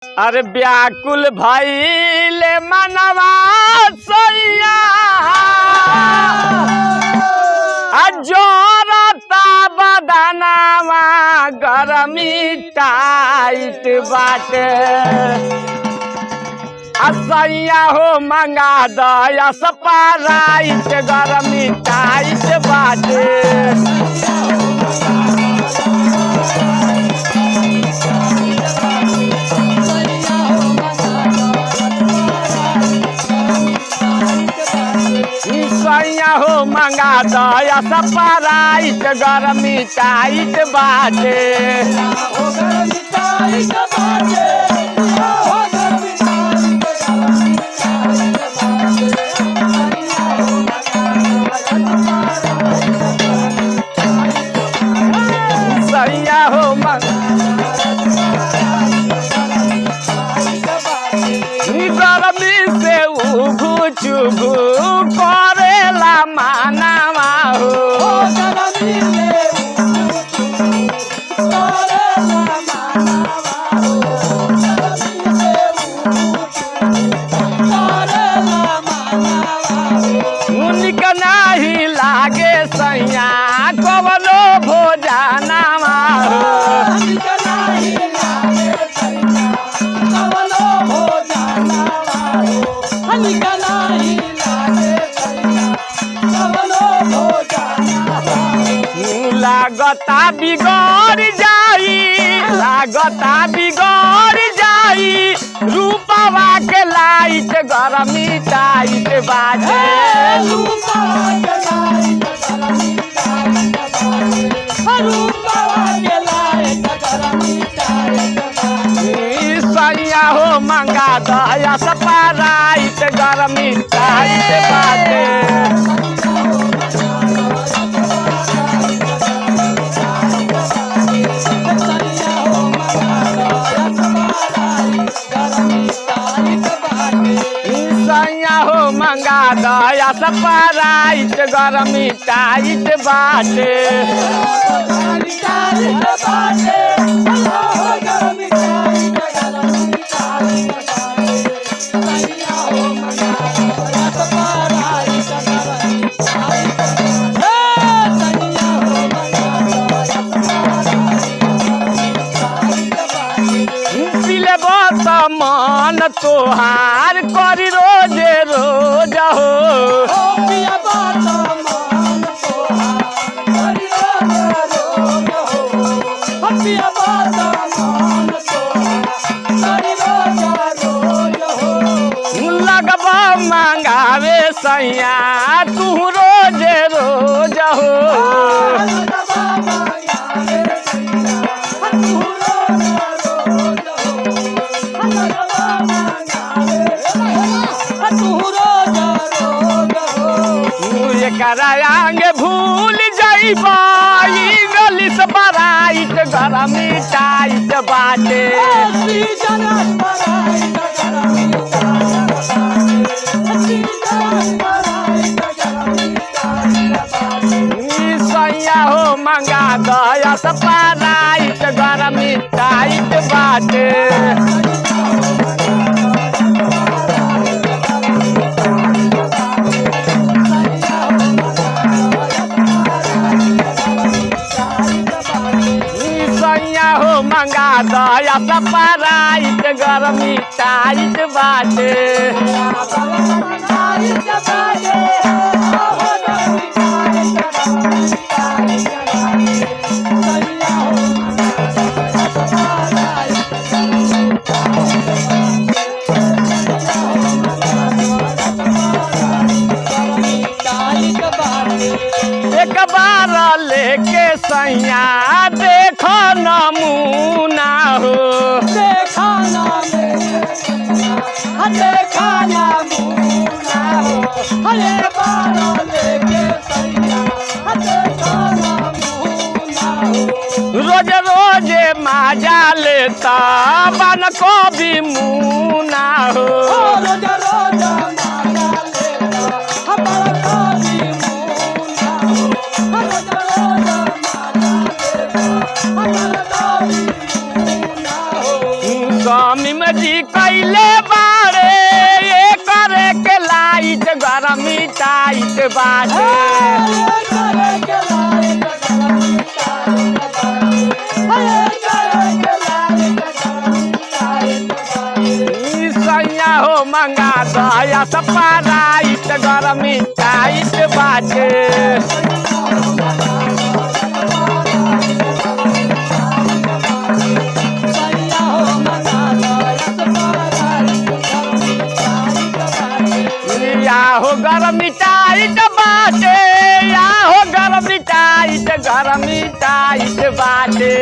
अरे व्याकुल भइले मनवा सैया जोरता बदनावा गरमी टाइट बाटे असैया हो मंगा दया स्प्राइट गरमी टाइट बाटे सैया हो मंगा दया स्प्राइट गरमी टाइट बाटे सैया हो गरमी से उभू चुभू करेला मानवा हो उनक नाही लागे सैया कवनो भोजनवा हो लागता बिगड़ जाई रूपवा के लाइट गरमी टाइट बाटे सैया हो मंगा दया स्प्राइट गरमी टाइट बाटे सैया हो मंगा दया स्प्राइट गरमी टाइट बाटे मन तोहार करी रोजे रोज हो लगबा मंगावे सैया तू रोजे रोज हो करांगे भूल जाइबा इंग्लिश स्प्राइट गरमी टाइट बाटे सैया हो मंगा दया स्प्राइट गरमी टाइट बाटे हो मंगा दया स्प्राइट गरमी टाइट बाटे एक बार लेके सैया देखो नमूना हो रोज रोजे मजा लेता बन को भी मुना हो जी कैले बारे ये करे के लाइट गरमी टाइट बाटे सैया हो मंगा दया सपाराइट गरमी टाइट बाटे या हो गरमी टाइट बाटे या हो गरमी टाइट बाटे